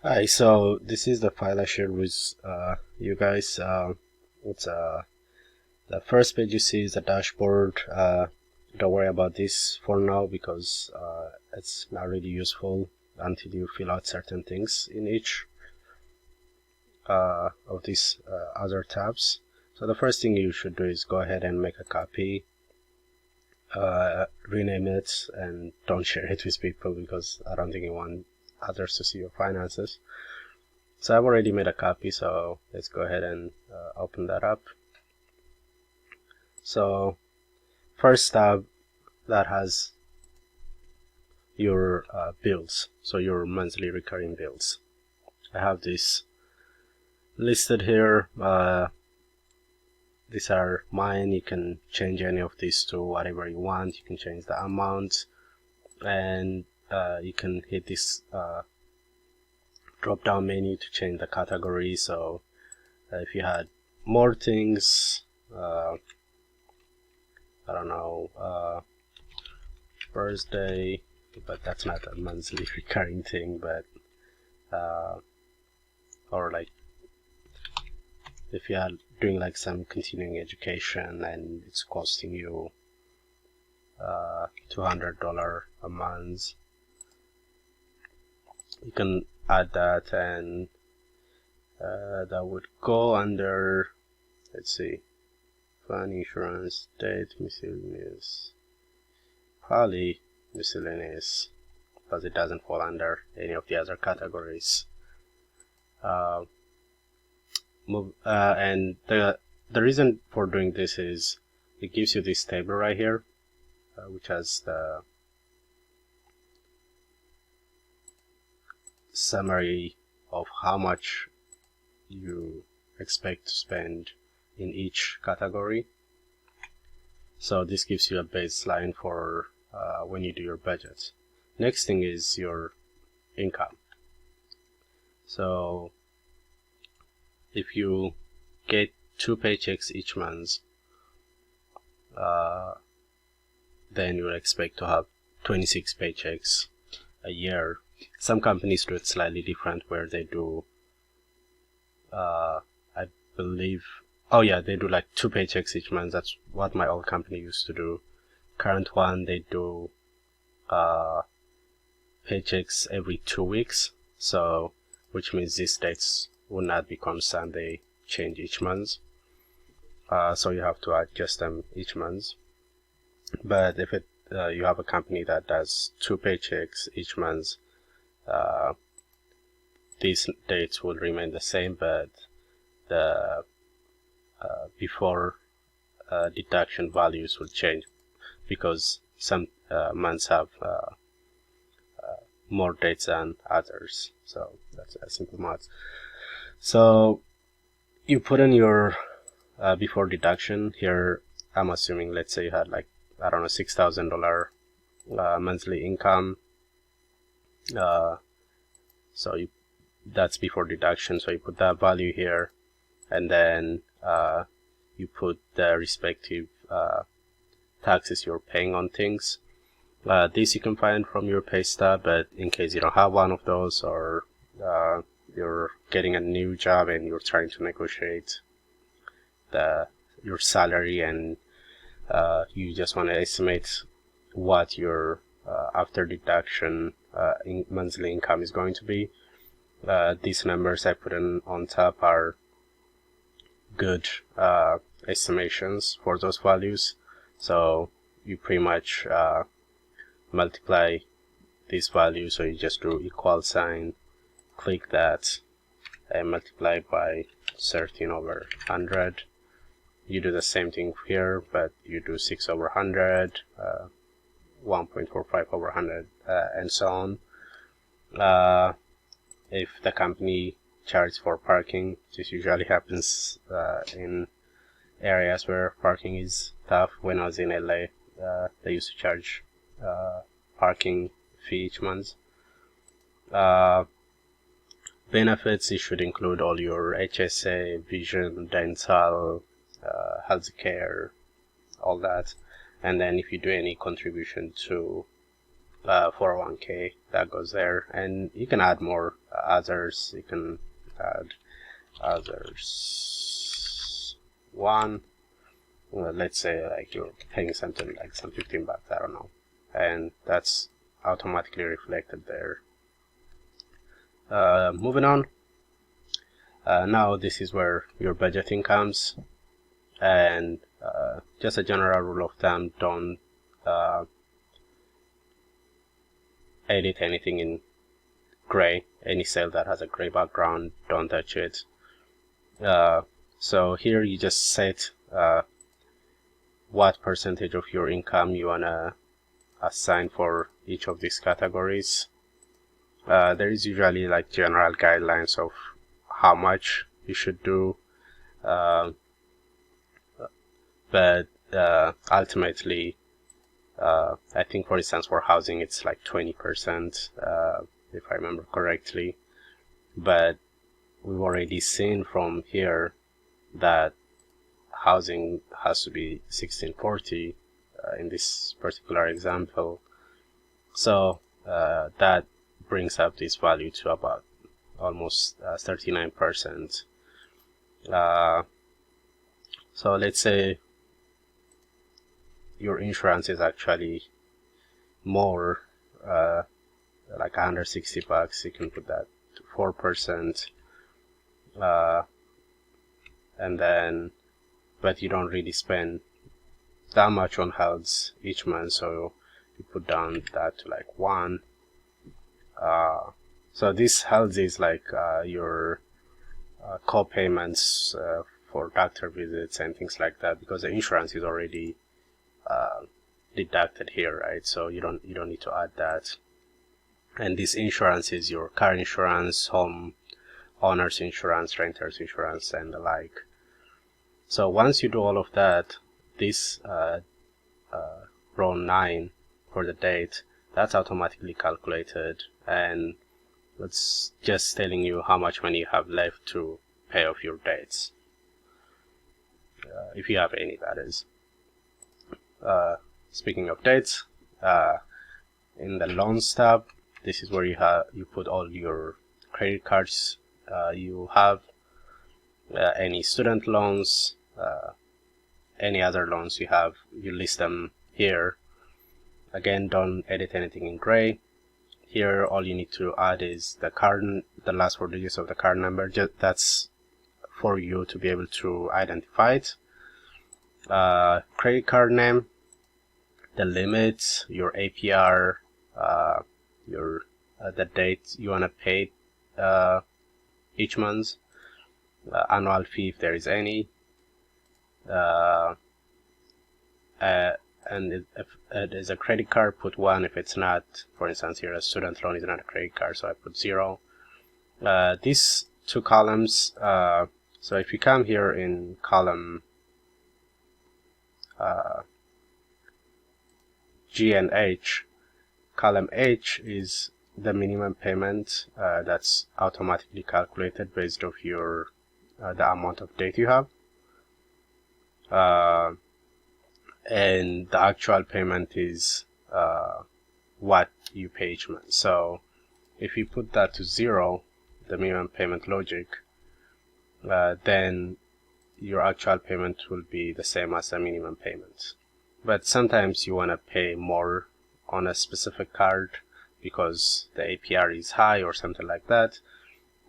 Hi, so this is the file I shared with you guys. It's The first page you see is the dashboard. Don't worry about this for now because it's not really useful until you fill out certain things in each of these other tabs. So the first thing you should do is go ahead and make a copy, rename it, and don't share it with people because I don't think you want others to see your finances. So I've already made a copy, so let's go ahead and open that up. So first tab that has your bills, so your monthly recurring bills. I have this listed here. These are mine. You can change any of these to whatever you want. You can change the amount, and you can hit this drop down menu to change the category. So if you had more things, I don't know, birthday, but that's not a monthly recurring thing, but or like if you are doing like some continuing education and it's costing you $200 a month, you can add that, and that would go under, let's see, fund, insurance, debt, miscellaneous, probably miscellaneous, because it doesn't fall under any of the other categories. And the reason for doing this is it gives you this table right here, which has the summary of how much you expect to spend in each category. So this gives you a baseline for when you do your budget. Next thing is your income. So if you get 2 paychecks each month, then you would expect to have 26 paychecks a year. Some companies do it slightly different, where they do, I believe, oh yeah, they do like 2 paychecks each month. That's what my old company used to do. Current one, they do paychecks every 2 weeks. So, which means these dates will not be constant, they change each month. So you have to adjust them each month. But if you have a company that does 2 paychecks each month, these dates will remain the same, but the before deduction values will change because some months have more dates than others. So that's a simple math. So you put in your before deduction here. I'm assuming, let's say you had like, I don't know, $6,000 monthly income. So that's before deduction. So you put that value here, and then you put the respective taxes you're paying on things. This you can find from your pay stub, but in case you don't have one of those, or you're getting a new job and you're trying to negotiate your salary, and you just want to estimate what your after deduction monthly income is going to be, these numbers I put in on top are good estimations for those values. So you pretty much multiply these values. So you just do equal sign, click that, and multiply by 13/100. You do the same thing here, but you do 6/100, 1.45/100, and so on. If the company charges for parking, this usually happens in areas where parking is tough. When I was in LA, they used to charge parking fee each month. Benefits, it should include all your HSA, vision, dental, healthcare, all that. And then if you do any contribution to 401k that goes there, and you can add more others. You can add others one. Well, let's say like you're paying something like some $15, I don't know, and that's automatically reflected there. Moving on. Now this is where your budgeting comes, and just a general rule of thumb: don't edit anything in gray. Any cell that has a gray background, don't touch it. So here you just set what percentage of your income you wanna assign for each of these categories. There is usually like general guidelines of how much you should do, but ultimately I think, for instance, for housing it's like 20%, if I remember correctly, but we've already seen from here that housing has to be 1640 in this particular example, so that brings up this value to about almost 39%. So let's say your insurance is actually more, like $160. You can put that to 4%, and then, but you don't really spend that much on health each month, so you put down that to like 1. So this health is like your co-payments for doctor visits and things like that, because the insurance is already deducted here, right? So you don't need to add that. And this insurance is your car insurance, home owner's insurance, renter's insurance, and the like. So once you do all of that, this row 9 for the date, that's automatically calculated, and it's just telling you how much money you have left to pay off your debts, if you have any, that is. Speaking of debts, in the loans tab, this is where you put all your credit cards you have, any student loans, any other loans you have, you list them here. Again, don't edit anything in gray. Here all you need to add is the last 4 digits of the card number. That's for you to be able to identify it. Credit card name, the limits, your APR, the date you want to pay each month, annual fee if there is any, and if it is a credit card, put 1. If it's not, for instance here a student loan is not a credit card, so I put 0. These 2 columns, so if you come here in column G and H, column H is the minimum payment that's automatically calculated based off your the amount of debt you have, and the actual payment is what you pay each month. So if you put that to 0, the minimum payment logic, then your actual payment will be the same as the minimum payment. But sometimes you want to pay more on a specific card because the APR is high or something like that,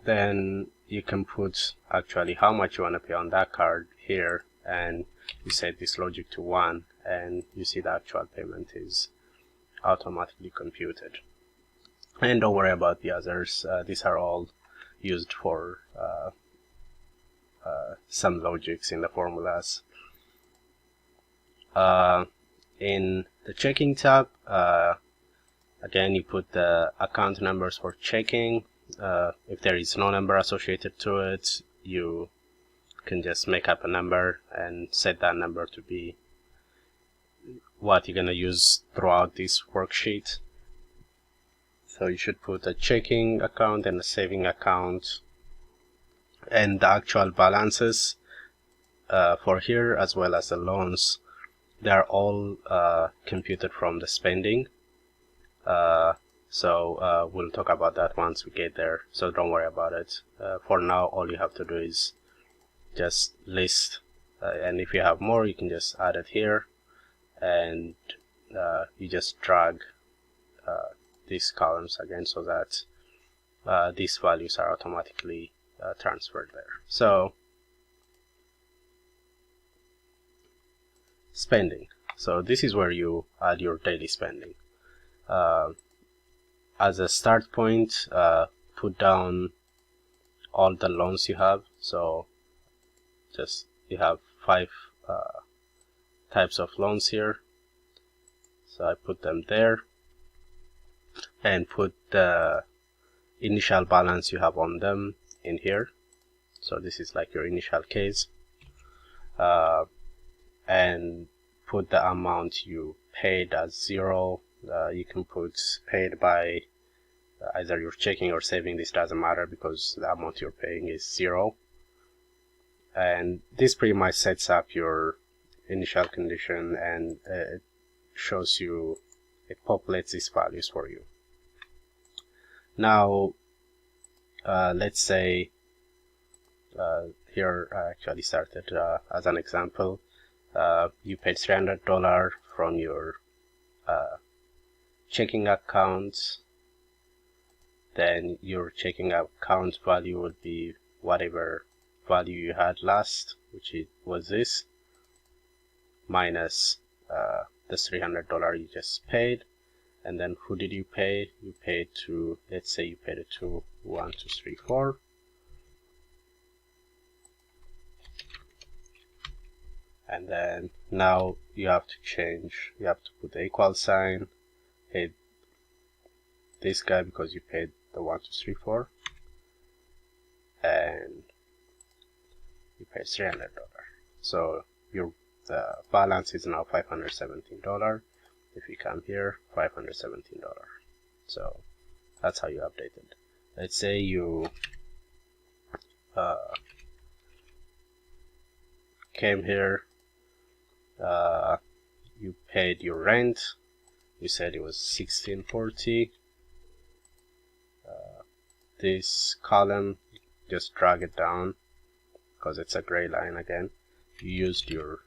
then you can put actually how much you want to pay on that card here, and you set this logic to 1, and you see the actual payment is automatically computed. And don't worry about the others, these are all used for some logics in the formulas. In the checking tab, again you put the account numbers for checking. If there is no number associated to it, you can just make up a number and set that number to be what you're going to use throughout this worksheet. So you should put a checking account and a saving account, and the actual balances for here, as well as the loans, they are all computed from the spending. So we'll talk about that once we get there, so don't worry about it. For now, all you have to do is just list, and if you have more, you can just add it here, and you just drag these columns again so that these values are automatically transferred there. So spending. So this is where you add your daily spending. As a start point, put down all the loans you have. So just you have 5 types of loans here. So I put them there, and put the initial balance you have on them in here. So this is like your initial case, and put the amount you paid as 0. You can put paid by either you're checking or saving. This doesn't matter because the amount you're paying is 0. And this pretty much sets up your initial condition, and it shows you, it populates these values for you. Now let's say here I actually started as an example. You paid $300 from your checking account. Then your checking account value would be whatever value you had last, which was this, minus the $300 you just paid. And then who did you pay? You paid to, let's say you paid it to 1, 2, 3, 4. And then now you have to change, you have to put the equal sign, paid this guy because you paid the 1, 2, 3, 4, and you paid $300. So your balance is now $517. If you come here, $517. So that's how you update it. Let's say you came here, you paid your rent, you said it was $16.40. This column, just drag it down because it's a gray line again. You used your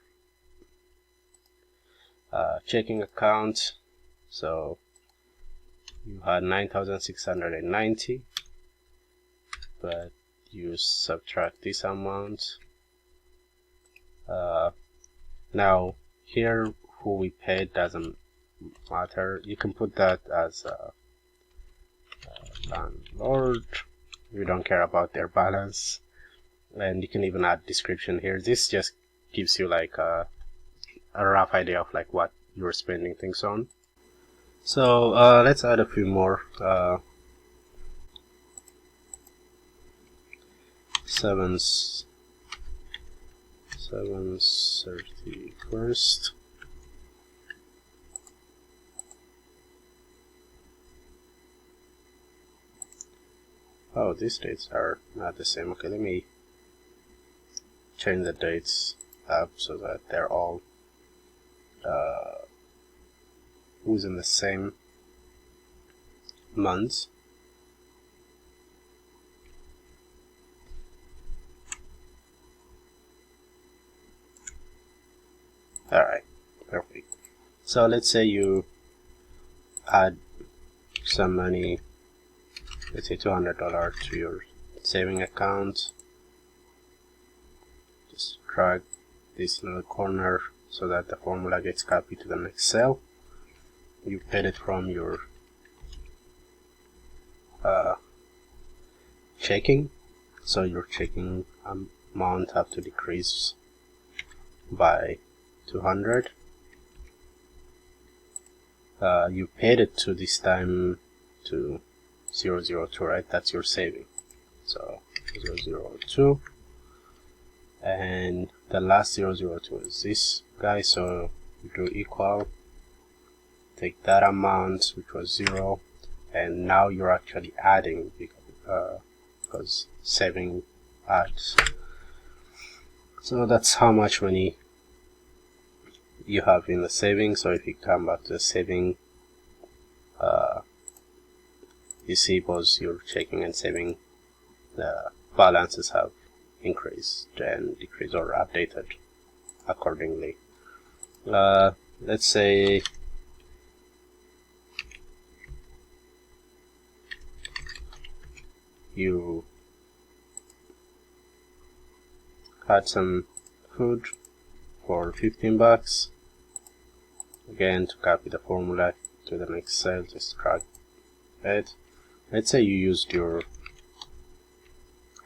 checking account, so you had 9,690, but you subtract this amount. Now here who we paid doesn't matter. You can put that as landlord. We don't care about their balance, and you can even add description here. This just gives you like a rough idea of like what you're spending things on. So let's add a few more. 7/31st. Oh, these dates are not the same. Okay, let me change the dates up so that they're all within the same months. Alright, perfect. So let's say you add some money, let's say $200 to your saving account. Just drag this little corner so that the formula gets copied to the next cell. You paid it from your checking, so your checking amount have to decrease by 200. You paid it to this time to 002, right? That's your saving. So 002, and the last 002 is this guy, so you do equal, take that amount which was 0, and now you're actually adding because saving adds. So that's how much money you have in the saving. So if you come back to the saving you see both your checking and saving balances have increased and decreased or updated accordingly. Let's say you had some food for 15 bucks. Again, to copy the formula to the next cell, just drag it. Let's say you used your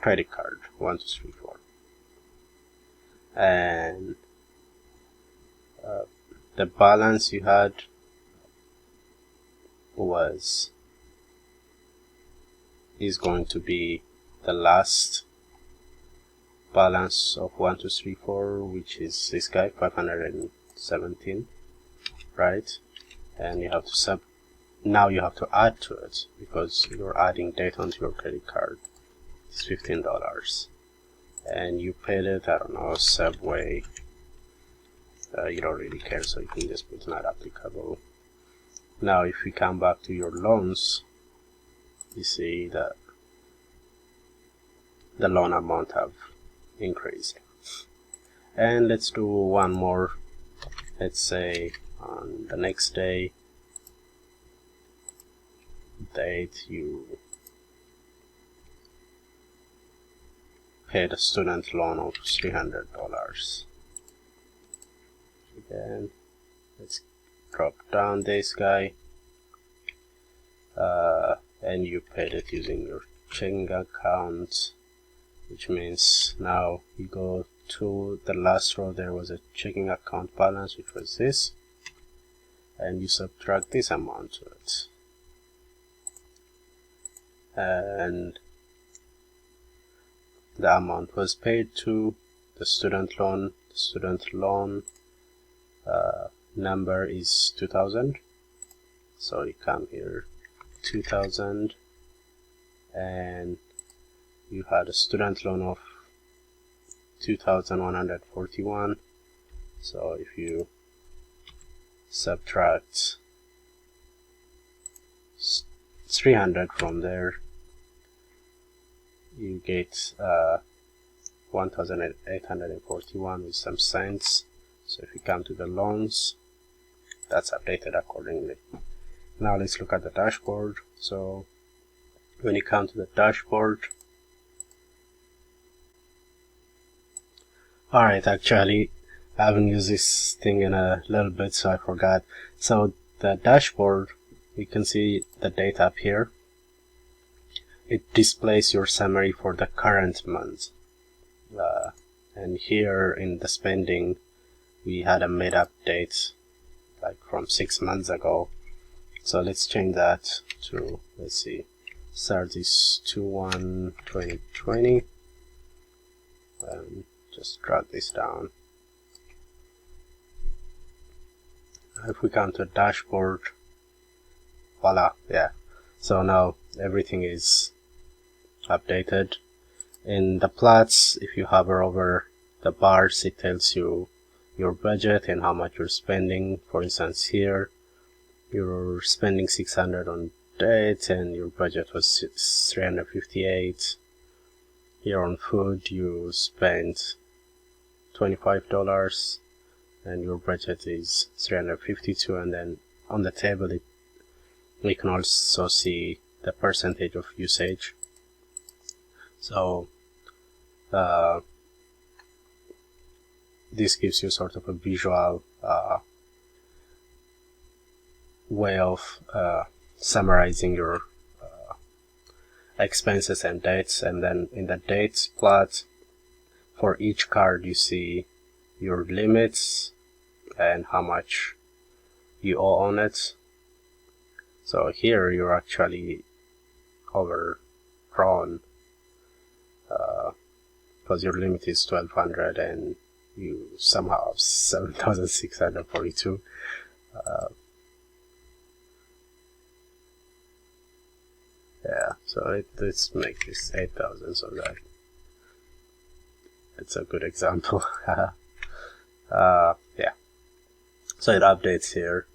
credit card 1 2 3 4, and the balance you had is going to be the last balance of 1 2 3 4, which is this guy, 517, right? And you have to now you have to add to it, because you're adding data onto your credit card. It's $15, and you paid it, I don't know, Subway. You don't really care, so you can just put not applicable. Now if we come back to your loans, you see that the loan amount have increased. And let's do one more. Let's say on the next day, date, you paid a student loan of $300. Again, let's drop down this guy, and you paid it using your checking account, which means now you go to the last row. There was a checking account balance, which was this, and you subtract this amount to it, and the amount was paid to the student loan. The student loan number is 2000, so you come here 2000, and you had a student loan of 2141. So if you subtract 300 from there, you get 1841 with some cents. So if you come to the loans, that's updated accordingly. Now let's look at the dashboard. So when you come to the dashboard, alright, actually I haven't used this thing in a little bit, so I forgot. So the dashboard, you can see the data up here. It displays your summary for the current month, and here in the spending we had a made up date like from 6 months ago. So let's change that to, let's see, start is 2/1/2020, and just drag this down. If we come to dashboard, voila, yeah. So now everything is updated. In the plots, if you hover over the bars, it tells you your budget and how much you're spending. For instance, here you're spending 600 on dates and your budget was 358. Here on food you spent $25 and your budget is 352, and then on the table we can also see the percentage of usage. So this gives you sort of a visual way of summarizing your expenses and dates. And then in the dates plot, for each card you see your limits and how much you owe on it. So here you're actually overdrawn because your limit is 1200 and you somehow have 7642. Yeah, so let's make this 8000 so that it's a good example. Yeah, so it updates here.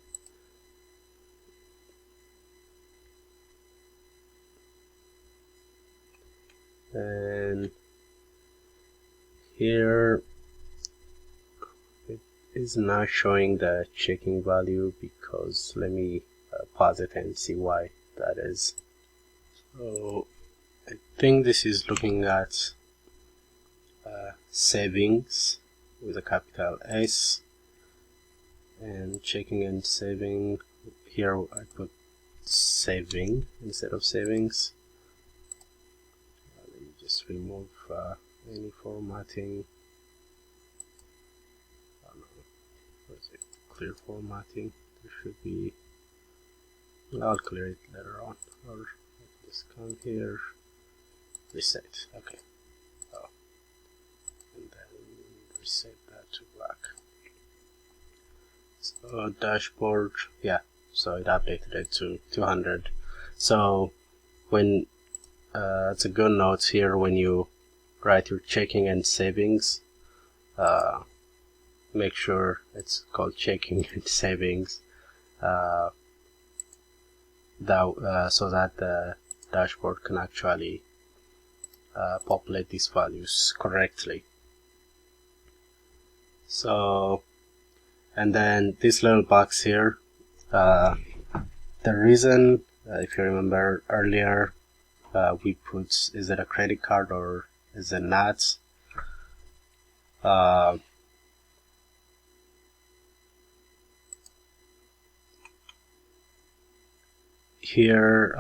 and here it is not showing the checking value because let me pause it and see why that is. So I think this is looking at savings with a capital S, and checking and saving. Here I put saving instead of savings. Let me just remove any formatting. Where is it? Clear formatting. There should be. I'll clear it later on. Or just come here, reset. Okay. Oh, and then reset that to black. So dashboard, yeah. So it updated it to 200. So when it's a good note here when you write your checking and savings. Make sure it's called checking and savings. So that the dashboard can actually populate these values correctly. So, and then this little box here, the reason, if you remember earlier, we put, is it a credit card or is it not? Here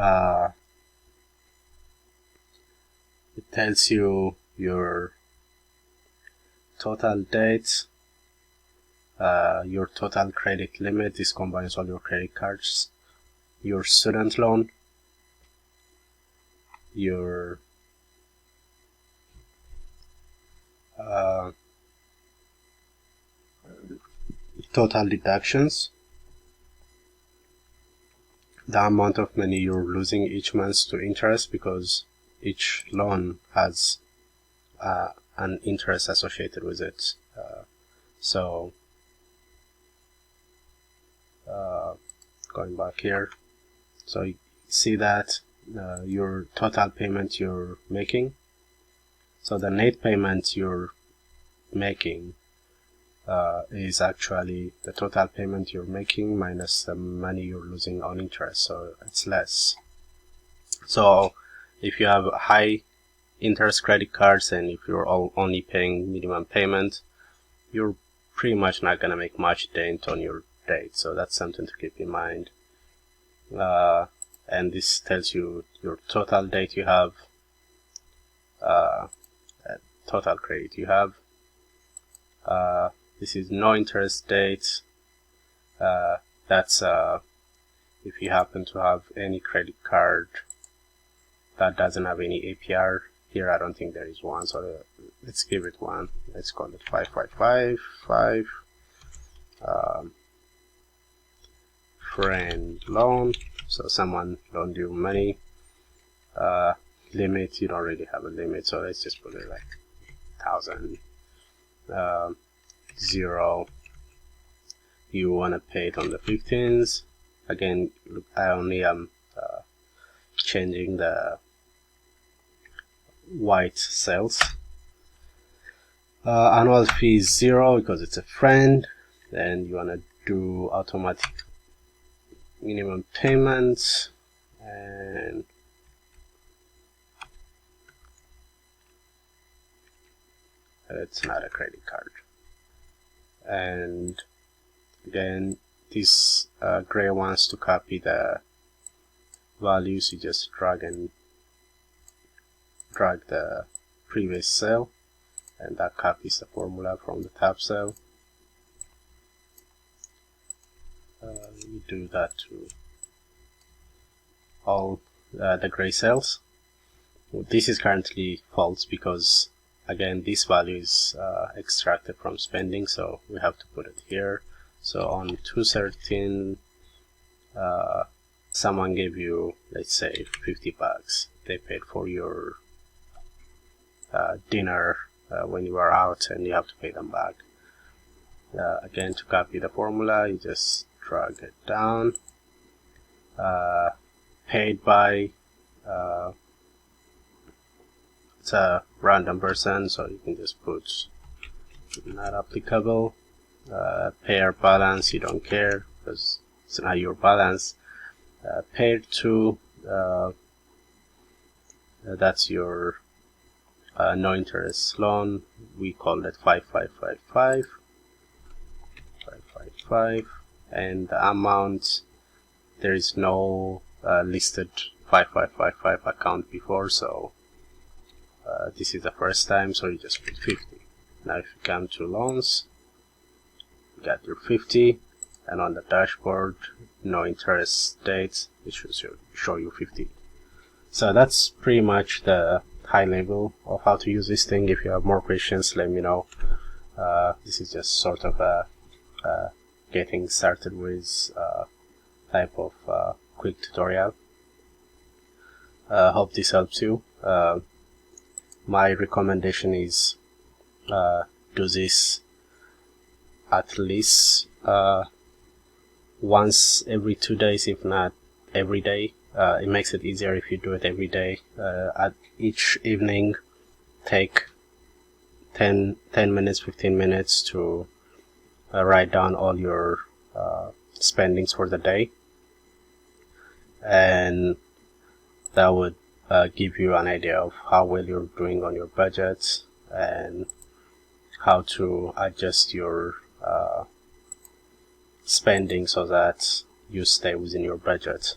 it tells you your total debt, your total credit limit. This combines all your credit cards, your student loan, your total deductions, the amount of money you're losing each month to interest, because each loan has an interest associated with it. So going back here, so you see that your total payment you're making, so the net payment you're making is actually the total payment you're making minus the money you're losing on interest, so it's less. So if you have high interest credit cards and if you're only paying minimum payment, you're pretty much not gonna make much dent on your debt, so that's something to keep in mind. And this tells you your total debt you have, total credit you have. This is no interest debt. That's if you happen to have any credit card that doesn't have any APR. Here I don't think there is one, so let's give it one. Let's call it 5555 friend loan. So someone loaned you money. Limit, you don't really have a limit, so let's just put it like 1,000. 0, you want to pay it on the 15th. Again, I only am changing the white cells. Annual fee is 0 because it's a friend. Then you want to do automatic minimum payments, and it's not a credit card. And again, this gray wants to copy the values. You just drag the previous cell, and that copies the formula from the top cell. You do that to all the gray cells. This is currently false because again this value is extracted from spending, so we have to put it here. So on 213 someone gave you, let's say, $50. They paid for your dinner when you were out, and you have to pay them back. Again, to copy the formula, you just drag it down. Paid by, it's a random percent, so you can just put not applicable. Pair balance, you don't care because it's not your balance. Pair to, that's your no interest loan. We call it 5555, and the amount, there is no listed 5555 account before, so this is the first time, so you just put 50. Now if you come to loans, you got your 50, and on the dashboard, no interest dates, it should show you 50. So that's pretty much the high level of how to use this thing. If you have more questions, let me know. This is just sort of a getting started with type of quick tutorial. Hope this helps you. My recommendation is do this at least once every 2 days, if not every day. It makes it easier if you do it every day. At each evening, take 10 minutes, 15 minutes to write down all your spendings for the day, and that would give you an idea of how well you're doing on your budget and how to adjust your spending so that you stay within your budget.